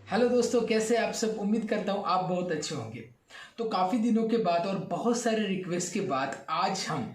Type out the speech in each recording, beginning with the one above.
Hello दोस्तों, कैसे आप सब। उम्मीद करता हूँ आप बहुत अच्छे होंगे। तो काफ़ी दिनों के बाद और बहुत सारे रिक्वेस्ट के बाद आज हम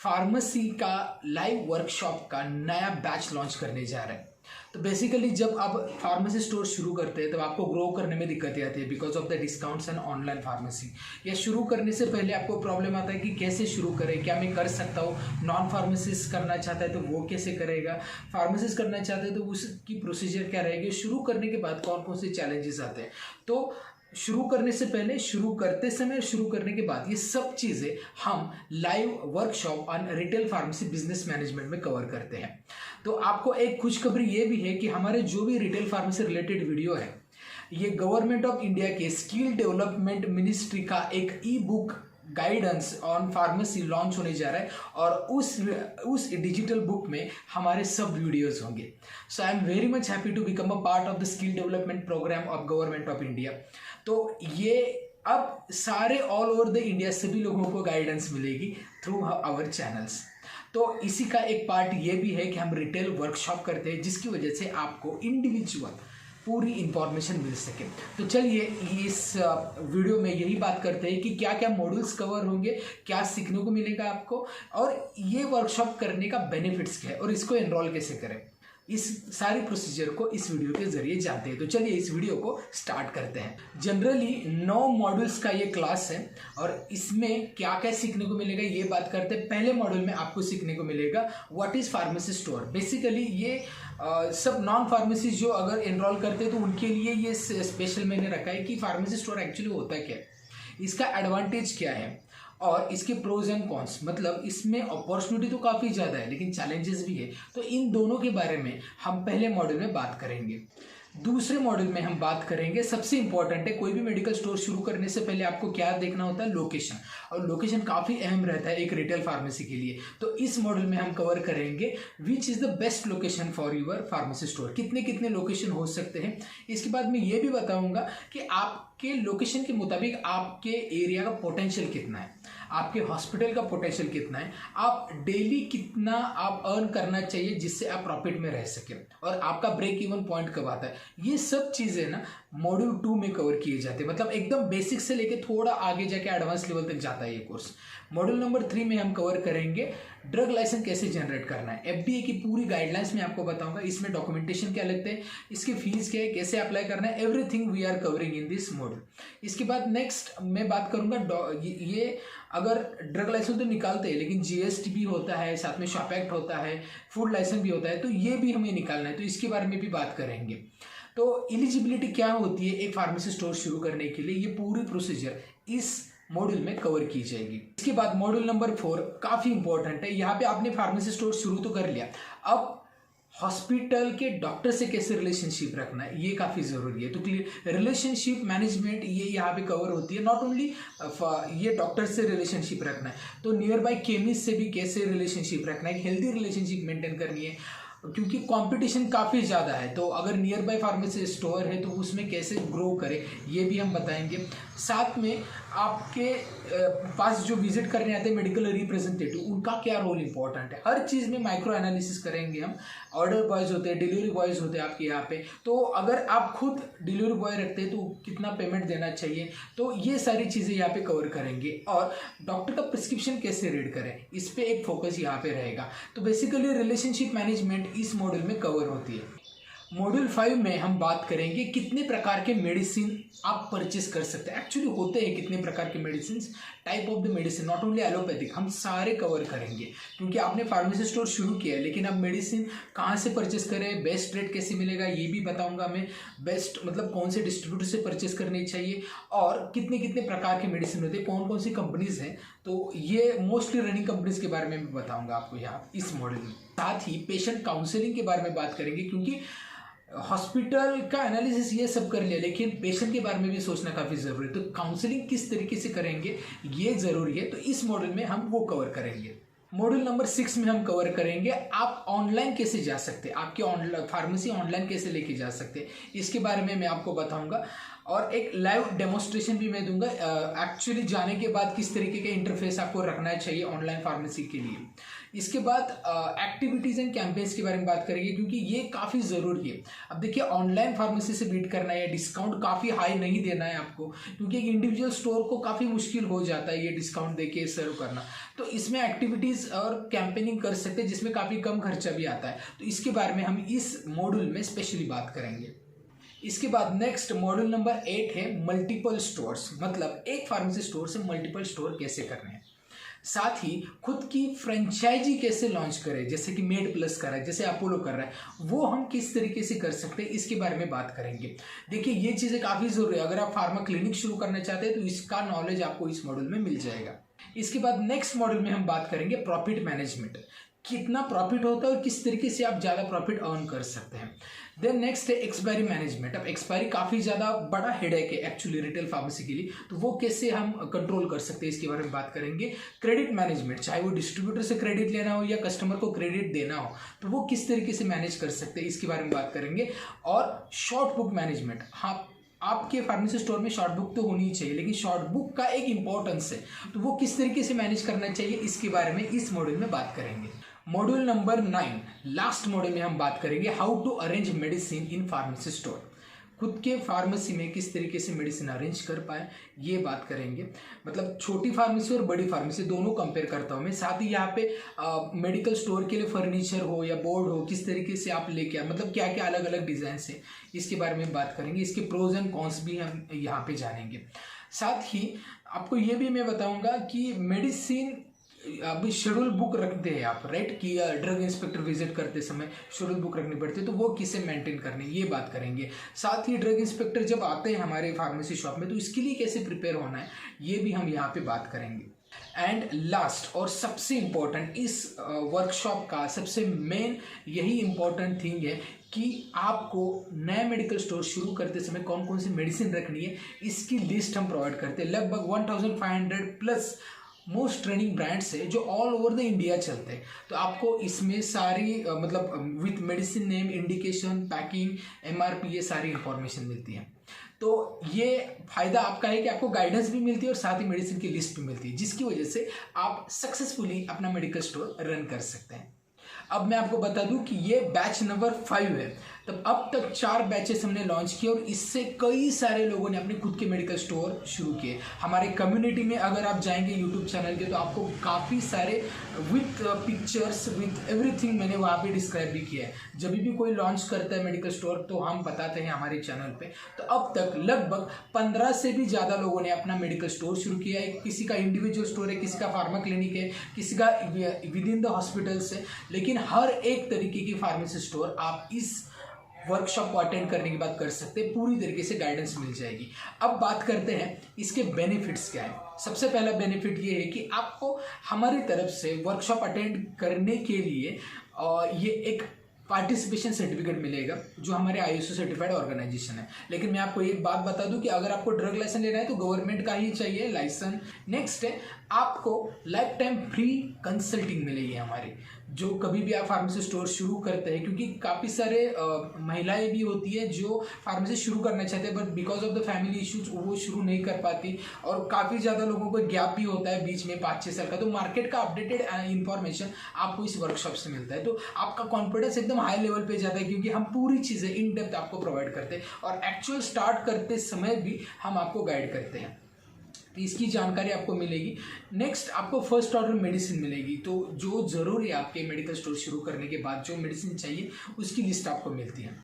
फार्मेसी का लाइव वर्कशॉप का नया बैच लॉन्च करने जा रहे हैं। तो बेसिकली जब आप फार्मेसी स्टोर शुरू करते हैं तब आपको ग्रो करने में दिक्कतें आती है because of the discounts and online pharmacy. या शुरू करने से पहले आपको प्रॉब्लम आता है कि कैसे शुरू करें, क्या मैं कर सकता हूँ। नॉन फार्मेसिस्ट करना चाहता है तो वो कैसे करेगा, फार्मेसिस्ट करना चाहते हैं तो उसकी प्रोसीजर क्या रहेगी, शुरू करने के बाद कौन कौन से चैलेंजेस आते हैं। तो शुरू करने से पहले, शुरू करते समय, शुरू करने के बाद ये सब चीज़ें हम live workshop on retail pharmacy business management में कवर करते हैं। तो आपको एक खुशखबरी ये भी है कि हमारे जो भी रिटेल फार्मेसी रिलेटेड वीडियो है ये गवर्नमेंट ऑफ इंडिया के स्किल डेवलपमेंट मिनिस्ट्री का एक ई book guidance on pharmacy launch होने जा रहा है और उस डिजिटल बुक में हमारे सब वीडियोस होंगे। So I am very much happy to become a part of the skill development programme of government of India. तो ये अब सारे ऑल ओवर द इंडिया सभी लोगों को गाइडेंस मिलेगी थ्रू आवर चैनल्स। तो इसी का एक पार्ट ये भी है कि हम रिटेल वर्कशॉप करते हैं जिसकी वजह से आपको इंडिविजुअल पूरी इंफॉर्मेशन मिल सके। तो चलिए इस वीडियो में यही बात करते हैं कि क्या क्या मॉड्यूल्स कवर होंगे, क्या सीखने को मिलेगा आपको, और ये वर्कशॉप करने का बेनिफिट्स क्या है और इसको एनरोल कैसे करें। इस सारी प्रोसीजर को इस वीडियो के जरिए जानते हैं। तो चलिए इस वीडियो को स्टार्ट करते हैं। जनरली 9 मॉड्यूल्स का ये क्लास है और इसमें क्या क्या सीखने को मिलेगा ये बात करते हैं। पहले मॉड्यूल में आपको सीखने को मिलेगा what is pharmacy store. Basically ये सब नॉन फार्मेसी जो अगर एनरोल करते हैं तो उनके लिए ये स्पेशल मैंने रखा है कि फार्मेसी स्टोर एक्चुअली होता क्या है, इसका एडवांटेज क्या है और इसके प्रोज एंड कॉन्स। मतलब इसमें अपॉर्चुनिटी तो काफ़ी ज़्यादा है लेकिन चैलेंजेस भी है। तो इन दोनों के बारे में हम पहले मॉड्यूल में बात करेंगे। दूसरे मॉड्यूल में हम बात करेंगे, सबसे इंपॉर्टेंट है, कोई भी मेडिकल स्टोर शुरू करने से पहले आपको क्या देखना होता है, लोकेशन। और लोकेशन काफ़ी अहम रहता है एक रिटेल फार्मेसी के लिए। तो इस मॉड्यूल में हम कवर करेंगे which is the best location for your pharmacy store. कितने कितने लोकेशन हो सकते हैं। इसके बाद मैं ये भी बताऊंगा कि आपके लोकेशन के मुताबिक आपके एरिया का पोटेंशियल कितना है, आपके हॉस्पिटल का पोटेंशियल कितना है, आप डेली कितना आप अर्न करना चाहिए जिससे आप प्रॉफिट में रह सकें, और आपका ब्रेक इवन पॉइंट कब आता है। ये सब चीज़ें ना मॉड्यूल 2 में कवर किए जाते हैं। मतलब एकदम बेसिक से लेके थोड़ा आगे जाके एडवांस लेवल तक जाता है ये कोर्स। मॉड्यूल नंबर 3 में हम कवर करेंगे ड्रग लाइसेंस कैसे जनरेट करना है। एफडीए की पूरी गाइडलाइंस में आपको बताऊंगा, इसमें डॉक्यूमेंटेशन क्या लगते हैं, इसकी फीस क्या है, कैसे अप्लाई करना है, everything we are covering in this module. इसके बाद नेक्स्ट मैं बात करूंगा ये अगर ड्रग लाइसेंस तो निकालते हैं लेकिन जीएसटी भी होता है, साथ में शॉप एक्ट होता है, फूड लाइसेंस भी होता है, तो ये भी हमें निकालना है। तो इसके बारे में भी बात करेंगे। तो एलिजिबिलिटी क्या होती है एक फार्मेसी स्टोर शुरू करने के लिए, ये पूरी प्रोसीजर इस मॉड्यूल में कवर की जाएगी। इसके बाद मॉड्यूल नंबर 4 काफ़ी इंपॉर्टेंट है। यहाँ पे आपने फार्मेसी स्टोर शुरू तो कर लिया, अब हॉस्पिटल के डॉक्टर से कैसे रिलेशनशिप रखना है ये काफ़ी ज़रूरी है। तो क्लियर रिलेशनशिप मैनेजमेंट ये यहाँ पे कवर होती है। नॉट ओनली ये डॉक्टर से रिलेशनशिप रखना है तो नियर बाय केमिस्ट से भी कैसे रिलेशनशिप रखना है, हेल्दी रिलेशनशिप मेंटेन करनी है क्योंकि कंपटीशन काफ़ी ज़्यादा है। तो अगर नियर बाय फार्मेसी स्टोर है तो उसमें कैसे ग्रो करें ये भी हम बताएंगे। साथ में आपके पास जो विजिट करने आते हैं मेडिकल रिप्रेजेंटेटिव, उनका क्या रोल इंपॉर्टेंट है, हर चीज़ में माइक्रो एनालिसिस करेंगे हम। ऑर्डर बॉयज़ होते हैं, डिलीवरी बॉयज़ होते हैं आपके यहाँ पे, तो अगर आप खुद डिलीवरी बॉय रखते हैं तो कितना पेमेंट देना चाहिए, तो ये सारी चीज़ें यहाँ पे कवर करेंगे। और डॉक्टर का प्रिस्क्रिप्शन कैसे रीड करें इस पर एक फोकस यहाँ पे रहेगा। तो बेसिकली रिलेशनशिप मैनेजमेंट इस मॉड्यूल में कवर होती है। मॉड्यूल 5 में हम बात करेंगे कितने प्रकार के मेडिसिन आप परचेस कर सकते हैं। एक्चुअली होते हैं कितने प्रकार के medicine, type of the medicine, not only allopathic, हम सारे कवर करेंगे क्योंकि आपने फार्मेसी स्टोर शुरू किया है। लेकिन अब मेडिसिन कहाँ से परचेस करें, बेस्ट रेट कैसे मिलेगा ये भी बताऊंगा मैं, बेस्ट मतलब कौन से डिस्ट्रीब्यूटर से परचेस करनी चाहिए और कितने कितने प्रकार के मेडिसिन होते हैं, कौन कौन सी कंपनीज हैं। तो ये मोस्टली रनिंग कंपनीज के बारे में भी बताऊंगा आपको यहाँ इस मॉड्यूल में। साथ ही पेशेंट काउंसलिंग के बारे में बात करेंगे क्योंकि हॉस्पिटल का एनालिसिस ये सब कर लिया लेकिन पेशेंट के बारे में भी सोचना काफ़ी ज़रूरी है। तो काउंसलिंग किस तरीके से करेंगे ये ज़रूरी है। तो इस मॉड्यूल में हम वो कवर करेंगे। मॉड्यूल नंबर 6 में हम कवर करेंगे आप ऑनलाइन कैसे जा सकते हैं, आपकी ऑनलाइन फार्मेसी ऑनलाइन कैसे लेके जा सकते हैं, इसके बारे में मैं आपको बताऊंगा। और एक लाइव डेमोस्ट्रेशन भी मैं दूंगा एक्चुअली जाने के बाद किस तरीके का इंटरफेस आपको रखना चाहिए ऑनलाइन फार्मेसी के लिए। इसके बाद एक्टिविटीज़ एंड कैंपेन्स के बारे में बात करेंगे, क्योंकि ये काफ़ी ज़रूरी है। अब देखिए, ऑनलाइन फार्मेसी से बीट करना है, डिस्काउंट काफ़ी हाई नहीं देना है आपको, क्योंकि एक इंडिविजुअल स्टोर को काफ़ी मुश्किल हो जाता है ये डिस्काउंट देके सर्व करना। तो इसमें एक्टिविटीज़ और कैंपेनिंग कर सकते हैं जिसमें काफ़ी कम खर्चा भी आता है। तो इसके बारे में हम इस मॉड्यूल में स्पेशली बात करेंगे। इसके बाद नेक्स्ट मॉड्यूल नंबर 8 है मल्टीपल स्टोर्स, मतलब एक फार्मेसी स्टोर से मल्टीपल स्टोर कैसे करने हैं। साथ ही खुद की फ्रेंचाइजी कैसे लॉन्च करें, जैसे कि मेड प्लस कर रहा है, जैसे अपोलो कर रहा है, वो हम किस तरीके से कर सकते हैं, इसके बारे में बात करेंगे। देखिए, ये चीज़ें काफ़ी ज़रूरी है। अगर आप फार्मा क्लिनिक शुरू करना चाहते हैं तो इसका नॉलेज आपको इस मॉड्यूल में मिल जाएगा। इसके बाद नेक्स्ट मॉड्यूल में हम बात करेंगे प्रॉफिट मैनेजमेंट, कितना प्रॉफिट होता है और किस तरीके से आप ज़्यादा प्रॉफिट अर्न कर सकते हैं। देन नेक्स्ट है एक्सपायरी मैनेजमेंट। अब एक्सपायरी काफ़ी ज़्यादा बड़ा हेडेक है एक्चुअली रिटेल फार्मेसी के लिए, तो वो कैसे हम कंट्रोल कर सकते हैं, इसके बारे में बात करेंगे। क्रेडिट मैनेजमेंट, चाहे वो डिस्ट्रीब्यूटर से क्रेडिट लेना हो या कस्टमर को क्रेडिट देना हो, तो वो किस तरीके से मैनेज कर सकते हैं, इसके बारे में बात करेंगे। और शॉर्ट बुक मैनेजमेंट, हाँ, आपके फार्मेसी स्टोर में शॉर्ट बुक तो होनी ही चाहिए, लेकिन शॉर्ट बुक का एक इंपॉर्टेंस है, तो वो किस तरीके से मैनेज करना चाहिए, इसके बारे में इस मॉड्यूल में बात करेंगे। मॉड्यूल नंबर 9, लास्ट मॉड्यूल में हम बात करेंगे how to arrange medicine in pharmacy store. खुद के फार्मेसी में किस तरीके से मेडिसिन अरेंज कर पाए, ये बात करेंगे। मतलब छोटी फार्मेसी और बड़ी फार्मेसी दोनों कंपेयर करता हूँ मैं। साथ ही यहाँ पे मेडिकल स्टोर के लिए फर्नीचर हो या बोर्ड हो, किस तरीके से आप लेके आए, मतलब क्या क्या अलग अलग डिज़ाइन है, इसके बारे में बात करेंगे। इसके प्रोज एंड कॉन्स भी हम यहाँ पे जानेंगे। साथ ही आपको ये भी मैं बताऊँगा कि मेडिसिन अभी शेड्यूल बुक रखते हैं आप, राइट, कि ड्रग इंस्पेक्टर विजिट करते समय शेड्यूल बुक रखनी पड़ती है, तो वो किसे मेंटेन करनी, ये बात करेंगे। साथ ही ड्रग इंस्पेक्टर जब आते हैं हमारे फार्मेसी शॉप में, तो इसके लिए कैसे प्रिपेयर होना है, ये भी हम यहाँ पे बात करेंगे। एंड लास्ट और सबसे इम्पोर्टेंट, इस वर्कशॉप का सबसे मेन यही इम्पोर्टेंट थिंग है कि आपको नया मेडिकल स्टोर शुरू करते समय कौन कौन सी मेडिसिन रखनी है, इसकी लिस्ट हम प्रोवाइड करते हैं। लगभग 1500 प्लस मोस्ट ट्रेंडिंग ब्रांड्स है जो ऑल ओवर द इंडिया चलते हैं, तो आपको इसमें सारी मतलब with medicine name, indication, packing, MRP, ये सारी इंफॉर्मेशन मिलती है। तो ये फायदा आपका है कि आपको गाइडेंस भी मिलती है और साथ ही मेडिसिन की लिस्ट भी मिलती है, जिसकी वजह से आप सक्सेसफुली अपना मेडिकल स्टोर रन कर सकते हैं। अब मैं आपको बता दूं कि ये बैच नंबर 5 है। तब अब तक 4 बैचेस हमने लॉन्च किए और इससे कई सारे लोगों ने अपने खुद के मेडिकल स्टोर शुरू किए। हमारे कम्युनिटी में अगर आप जाएंगे यूट्यूब चैनल के, तो आपको काफ़ी सारे विथ पिक्चर्स विथ एवरीथिंग मैंने वहाँ पे डिस्क्राइब भी किया है। जब भी कोई लॉन्च करता है मेडिकल स्टोर तो हम बताते हैं हमारे चैनल पे। तो अब तक लगभग 15 से भी ज़्यादा लोगों ने अपना मेडिकल स्टोर शुरू किया है। किसी का इंडिविजुअल स्टोर है, किसी का फार्मा क्लिनिक है, किसी का विद इन द हॉस्पिटल्स है, लेकिन हर एक तरीके की फार्मेसी स्टोर आप इस वर्कशॉप को अटेंड करने के बाद कर सकते हैं। पूरी तरीके से गाइडेंस मिल जाएगी। अब बात करते हैं इसके बेनिफिट्स क्या है। सबसे पहला बेनिफिट ये है कि आपको हमारी तरफ से वर्कशॉप अटेंड करने के लिए ये एक पार्टिसिपेशन सर्टिफिकेट मिलेगा जो हमारे ISO सर्टिफाइड ऑर्गेनाइजेशन है। लेकिन मैं आपको एक बात बता दूं कि अगर आपको ड्रग लाइसेंस लेना है तो गवर्नमेंट का ही चाहिए लाइसेंस। नेक्स्ट है, आपको लाइफ टाइम फ्री कंसल्टिंग मिलेगी हमारी, जो कभी भी आप फार्मेसी स्टोर शुरू करते हैं, क्योंकि काफ़ी सारे महिलाएं भी होती है जो फार्मेसी शुरू करना चाहते हैं but because of the family issues वो शुरू नहीं कर पाती, और काफ़ी ज़्यादा लोगों को गैप भी होता है बीच में 5-6 साल का। तो मार्केट का अपडेटेड इन्फॉर्मेशन आपको इस वर्कशॉप से मिलता है, तो आपका कॉन्फिडेंस एकदम हाई लेवल पे जाता है, क्योंकि हम पूरी चीज़ें इन डेप्थ आपको प्रोवाइड करते हैं और एक्चुअल स्टार्ट करते समय भी हम आपको गाइड करते हैं। तो इसकी जानकारी आपको मिलेगी। नेक्स्ट, आपको फर्स्ट ऑर्डर मेडिसिन मिलेगी, तो जो ज़रूरी है आपके मेडिकल स्टोर शुरू करने के बाद जो मेडिसिन चाहिए उसकी लिस्ट आपको मिलती है।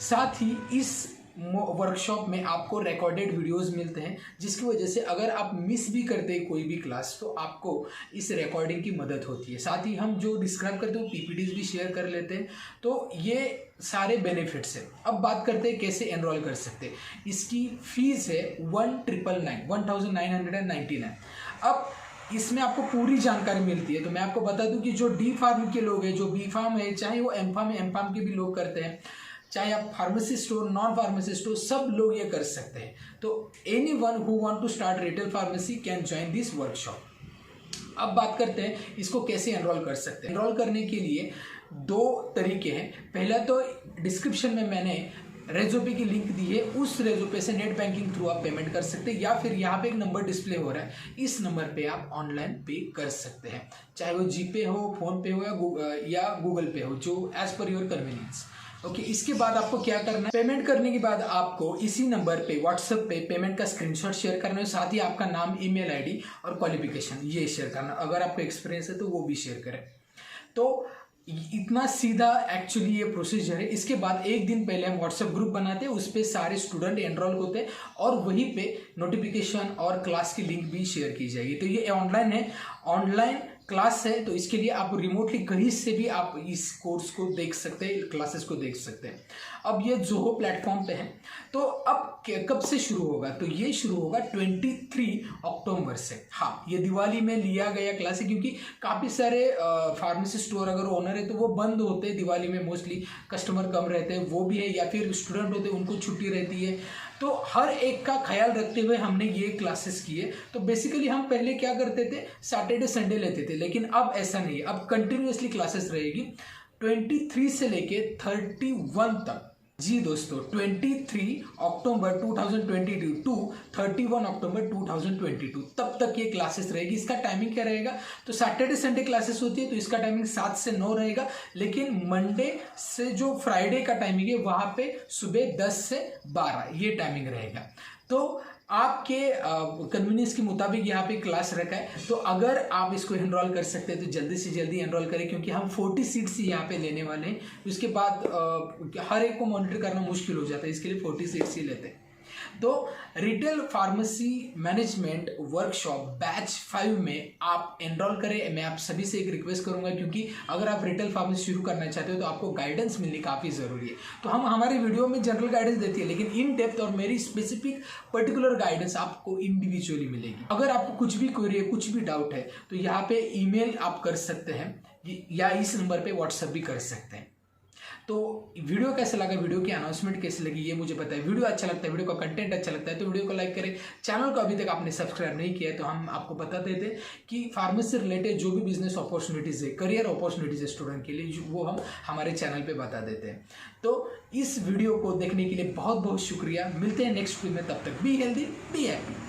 साथ ही इस वर्कशॉप में आपको रिकॉर्डेड वीडियोस मिलते हैं, जिसकी वजह से अगर आप मिस भी करते हैं कोई भी क्लास तो आपको इस रिकॉर्डिंग की मदद होती है। साथ ही हम जो डिस्क्राइब करते हैं PPTs भी शेयर कर लेते हैं। तो ये सारे बेनिफिट्स है। अब बात करते हैं कैसे एनरोल कर सकते हैं। इसकी फीस है 1999। अब इसमें आपको पूरी जानकारी मिलती है। तो मैं आपको बता दूं कि जो D फार्म के लोग हैं, जो B फार्म है, चाहे वो M फार्म है, M फार्म के भी लोग करते हैं, चाहे आप pharmacy store, non pharmacy store, सब लोग ये कर सकते हैं। तो anyone who want to start retail pharmacy can join this workshop. अब बात करते हैं इसको कैसे एनरोल कर सकते हैं। एनरोल करने के लिए 2 तरीके हैं। पहला तो डिस्क्रिप्शन में मैंने रेज़ोपे की लिंक दी है, उस रेज़ोपे से नेट बैंकिंग थ्रू आप पेमेंट कर सकते हैं, या फिर यहाँ पे एक नंबर डिस्प्ले हो रहा है, इस नंबर पे आप ऑनलाइन पे कर सकते हैं, चाहे वो जीपे हो, फोन पे हो या गूगल पे हो, जो as per your convenience. Okay, इसके बाद आपको क्या करना है, पेमेंट करने के बाद आपको इसी नंबर पे व्हाट्सएप पे पेमेंट का स्क्रीनशॉट शेयर करना है, साथ ही आपका नाम, ईमेल आईडी और क्वालिफिकेशन ये शेयर करना। अगर आपको एक्सपीरियंस है तो वो भी शेयर करें। तो इतना सीधा एक्चुअली ये प्रोसीजर है। इसके बाद एक दिन पहले हम व्हाट्सएप ग्रुप बनाते हैं, उस पर सारे स्टूडेंट एनरोल होते हैं और वहीं पे नोटिफिकेशन और क्लास की लिंक भी शेयर की जाएगी। तो ये ऑनलाइन है, ऑनलाइन क्लास है, तो इसके लिए आप रिमोटली कहीं से भी आप इस कोर्स को देख सकते हैं, क्लासेस को देख सकते हैं। अब ये जोहो प्लेटफॉर्म पे है, तो अब कब से शुरू होगा, तो ये शुरू होगा 23 अक्टूबर से। हाँ, ये दिवाली में लिया गया क्लास है, क्योंकि काफ़ी सारे फार्मेसी स्टोर अगर ओनर है तो वो बंद होते हैं दिवाली में, मोस्टली कस्टमर कम रहते हैं, वो भी है, या फिर स्टूडेंट होते हैं उनको छुट्टी रहती है। तो हर एक का ख्याल रखते हुए हमने ये क्लासेस किए। तो बेसिकली हम पहले क्या करते थे, सैटरडे संडे लेते थे, लेकिन अब ऐसा नहीं है, अब कंटिन्यूअसली क्लासेस रहेगी 23 से लेके 31 तक। जी दोस्तों, 23 अक्टूबर 2022 टू 31 अक्टूबर 2022 तब तक ये क्लासेस रहेगी। इसका टाइमिंग क्या रहेगा, तो सैटरडे संडे क्लासेस होती है तो इसका टाइमिंग 7 से 9 रहेगा, लेकिन मंडे से जो फ्राइडे का टाइमिंग है वहाँ पे सुबह 10 से 12 ये टाइमिंग रहेगा। तो आपके कन्वीनियंस के मुताबिक यहाँ पे क्लास रखा है, तो अगर आप इसको एनरोल कर सकते हैं तो जल्दी से जल्दी एनरोल करें, क्योंकि हम 40 सीट्स यहाँ पे लेने वाले हैं। उसके बाद हर एक को मॉनिटर करना मुश्किल हो जाता है, इसके लिए 40 सीट्स ही लेते हैं। तो retail pharmacy management workshop batch 5 में आप एनरोल करें। मैं आप सभी से एक रिक्वेस्ट करूंगा, क्योंकि अगर आप रिटेल फार्मेसी शुरू करना चाहते हो तो आपको गाइडेंस मिलनी काफ़ी ज़रूरी है। तो हम हमारे वीडियो में जनरल गाइडेंस देती है, लेकिन इन डेप्थ और मेरी स्पेसिफिक पर्टिकुलर गाइडेंस आपको इंडिविजुअली मिलेगी। अगर आपको कुछ भी क्वेरी है, कुछ भी डाउट है, तो यहाँ पे ईमेल आप कर सकते हैं या इस नंबर पे व्हाट्सएप भी कर सकते हैं। तो वीडियो कैसा लगा, वीडियो की अनाउंसमेंट कैसी लगी ये मुझे बताएं। वीडियो अच्छा लगता है, वीडियो का कंटेंट अच्छा लगता है तो वीडियो को लाइक करें। चैनल को अभी तक आपने सब्सक्राइब नहीं किया है तो हम आपको बताते थे कि फार्मेसी से रिलेटेड जो भी बिजनेस अपॉर्चुनिटीज़ है, करियर अपॉर्चुनिटीज़ है स्टूडेंट के लिए, वो हम हमारे चैनल पर बता देते हैं। तो इस वीडियो को देखने के लिए बहुत बहुत शुक्रिया। मिलते हैं नेक्स्ट वीडियो में, तब तक बी हेल्दी बी हैप्पी।